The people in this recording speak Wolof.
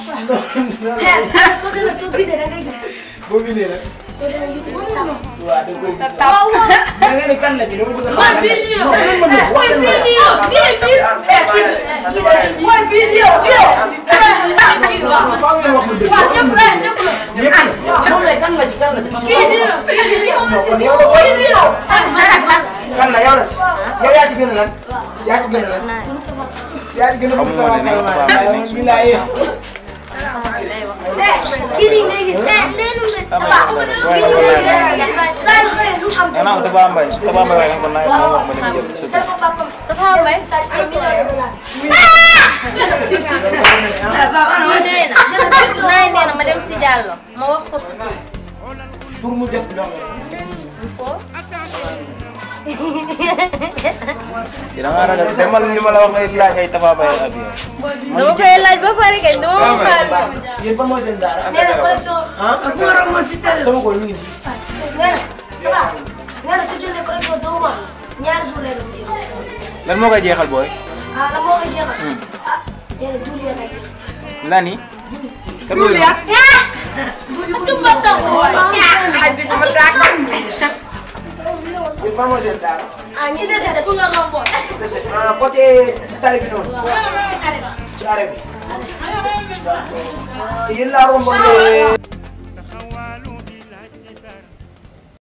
Saya sudah lebih dari gitu. boo bindee rek. waaw da koy gis. da nga ne kan la ci dama bëgg a xam. kan la yow la ci. yow yaa ci gën a lan. yaa ci gën a lan. yaa ci gën a bëgg Kini lagi set nenu Enak tuh Bambay yang pernah ngomong manajer susah. Bambay madam si Diallo ma wax ko pour mu def lo Ina nga ragal semal ni ma la wax ngay slash ay Tafa Mbaye abi. dama koy laaj ba pare kay dama ko yéen ba moo seen daara. nee na connexion ak wara mo ci tel sama góor mi ngi nee na su jëlee connexion doo ma ñaar jour lay doon Lan moo koy jeexal booy? la moo koy jeexal nee na duli lay Nani? duli ak tu bata ko ay di sama takam yéen ba moo seen daara. ñi dese fu nga rombo côté tali bi noonu. ci arrêt bi. yéen laa romboon